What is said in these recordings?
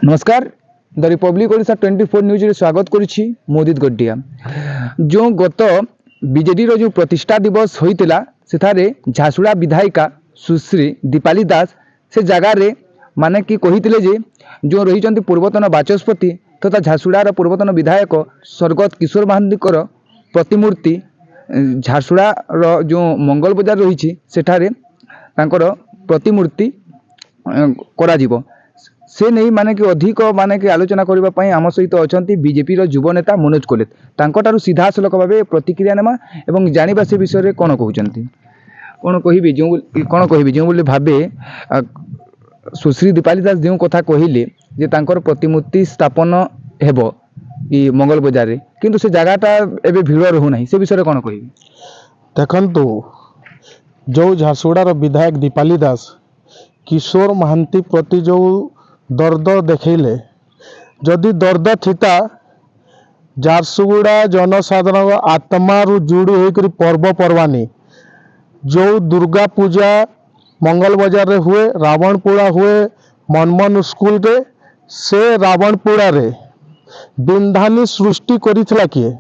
नमस्कार the Republic Odisha 24 news रे स्वागत करुछि मोदित गड्डिया। जो गत बीजेडी रो जो प्रतिष्ठा दिवस होइतिला सेठारे झारसुगुड़ा विधायिका सुश्री दीपाली दास से जगार माने कि कहितिले जे जो रही पूर्वतन बाचस्पति तथा झारसुगुड़ार पूर्वतन विधायक स्वर्गत किशोर महांतीकर प्रतिमूर्ति झारसुगुड़ार जो मंगल बजार रही सेठारे तांकर प्रतिमूर्ति करा जिवो से नहीं माने कि अधिक माने कि आलोचना करने आम सहित अच्छा बीजेपी युव नेता मनोज कोलेत तांको सीधा सलख भाव प्रतिक्रिया नेमा एवं जानिबा से विषय में कौन कहते कौन कह जो भावे सुश्री दीपाली दास जो कथा कहले जे तांकर प्रतिमूर्ति स्थापन हेबो ई मंगल बजार रे किंतु से जगहटा एबे भीड़ रहूना से विषय में कौन कह देखंतु जो झारसुगुड़ार विधायक दीपाली दास किशोर महांती प्रति जो दर्द देखले जदि दर्द थिता झारसुगुड़ा जनसाधारण आत्मा रु जुड़ी होकर पर्वपर्वाणी जो दुर्गा पूजा मंगल बाजार रे हुए रावणपुड़ा हुए मनमोहन स्कूल रे से रावणपुड़ा रे बिंधानी सृष्टि करिथिला किए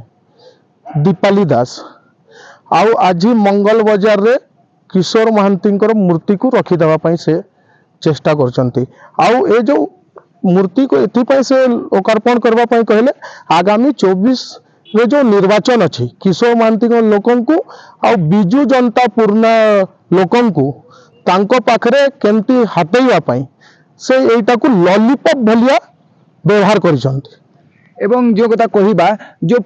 दीपाली दास आउ आज मंगल बाजार रे किशोर महांती मूर्ति को रखीदेवा से चेष्टा करछंती आउ ए जो मूर्ति को एथि से लोकार्पण करबा पई कहले आगामी 24 रे जो निर्वाचन अछि किशोर महांती लोकन को आउ बिजू जनता पूर्णा लोकन को तांको पाखरे केमती हातेइबा पई से एटा को लॉलीपॉप भलिया व्यवहार करिसंती एवं जो कथा कहबा जो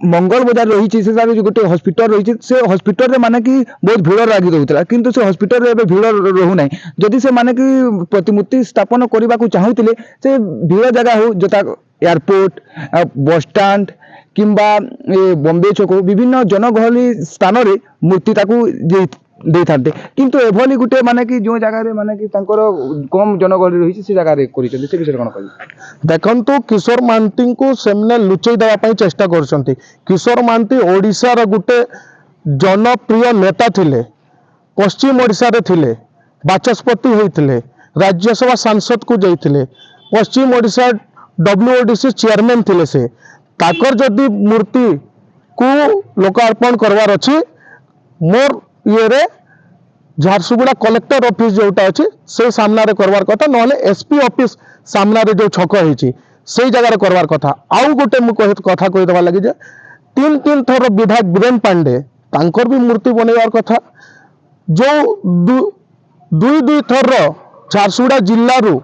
मंगल बजार रही से जो गोटे हॉस्पिटल रही से हॉस्पिटल रे माने कि बहुत भीड़ लगी रहउतला किंतु से हॉस्पिटल रे भीड़ रहू नाही जदि से माने कि प्रतिमूर्ति स्थापन करबा को चाहुतिले से भीड़ जगह हो जता एयरपोर्ट बस स्टैंड किंबा बॉम्बे छक विभिन्न जनगहली स्थान रे मूर्ति ताकू दे थाते किंतु एभली गुटे माने कि जो जगह रे माने कि तांकर कम जनगहली रही से जगह रे करिसथि से विषय कोन कहबी देखंतु किशोर महांती को सेमने लुचई देवा पई चेष्टा करछंती किशोर महांती ओडिसा रा गुटे जनप्रिय नेता थिले पश्चिम ओडिसा रे थिले बाचस्पति होइथिले राज्यसभा सांसद को जाइथिले पश्चिम ओडिसा डब्ल्यूओडीसी चेयरमैन थिले से ताकर जदी मूर्ति को लोकार्पण करवार अछि मोर ये रे झारसुगुड़ा कलेक्टर ऑफिस जोटा अच्छी से सामना रे करवार कथा नहले एसपी ऑफिस सामना रे जो छक होईची से जगह रे करवार कथा आउ गोटे मु कथा कहि देबा लागि जे तीन थर विधायक वीरेन पांडे तांकर भी मूर्ति बनैवार कथा जो दुई थर झारसुगुड़ा जिल्ला रु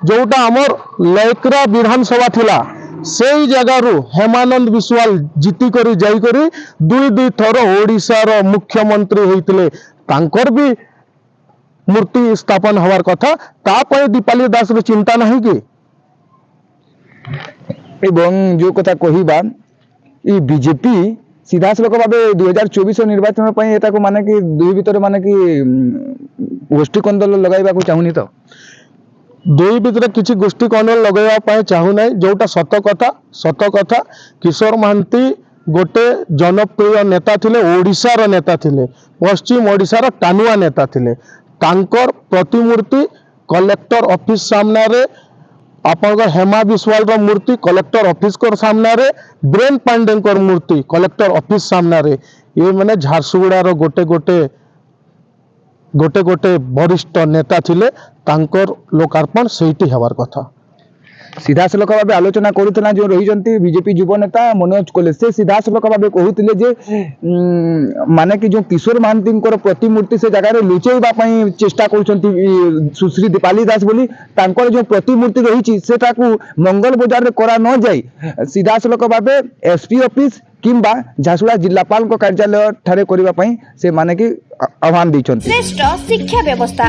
जोटा हमर लयकरा विधानसभा थिला से जगह रु हेमानंद विश्वाल जीती करी जाई करी दुई थर ओडिशा रो मुख्यमंत्री होइतिले तांकर भी मूर्ति स्थापन हवार कथा तापय दीपाली दास रो चिंता नहीं कि एवं जो कथा कहिबा ई बीजेपी सीधा सलख भाव 2024 निर्वाचन पई एता को माने कि दुई भीतर माने कि गोष्ठी कंदल लगाइबा को चाहुनी तो दुई भितर किसी गोष्ठी कौनल लगेगा चाहू ना जोटा सत कथा किशोर महांती गोटे जनप्रिय नेता थिले ओडिशार नेता थिले पश्चिम ओडिशार टानुआ नेता थिले तांकर प्रतिमूर्ति कलेक्टर ऑफिस सामना रे आपनकर हेमा विश्वाल रो मूर्ति कलेक्टर ऑफिस कर सामना रे वीरेन पांडे कर मूर्ति कलेक्टर ऑफिस सामना रे ये माने झारसुगुड़ार गोटे वरिष्ठ नेता थिले तांकर लोकार्पण सेठी हवार कथा सीधा सलख भाव आलोचना करुला जो रही बीजेपी युव नेता मनोज कोलेत से सीधा सलख भाव कहते जे माने कि जो किशोर महांती प्रतिमूर्ति से जगह लुचेबा चेष्टा कर सुश्री दीपाली दास बोली तांकर जो प्रतिमूर्ति रही से मंगल बजार रे करा न जाई सीधा सलख भाव एसपी ऑफिस किंबा झारसुगुड़ा जिलापाल कार्यालय ठारे करबा पई से माने कि आह्वान दैछन्ति। श्रेष्ठ शिक्षा व्यवस्था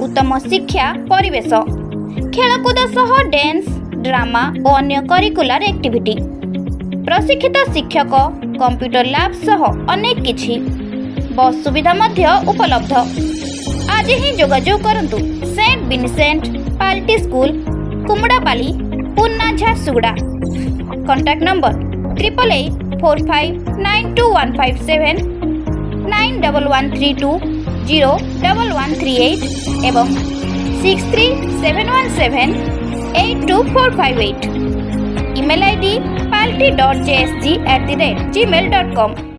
उत्तम शिक्षा परिवेश खेलकूद सह डांस ड्रामा और अन्य करिकुलर एक्टिविटी प्रशिक्षित शिक्षक कंप्यूटर लैब सह अनेक किछि बस सुविधा मध्य उपलब्ध आज ही जोगाजोग करंतु सेंट विंसेंट पाल्टी स्कूल कुमड़ापाली पुन्ना झारसुगुड़ा कांटेक्ट नंबर 8884592157 91132 01138 एवं 63717 82458. Email ID palti.jsg@gmail.com.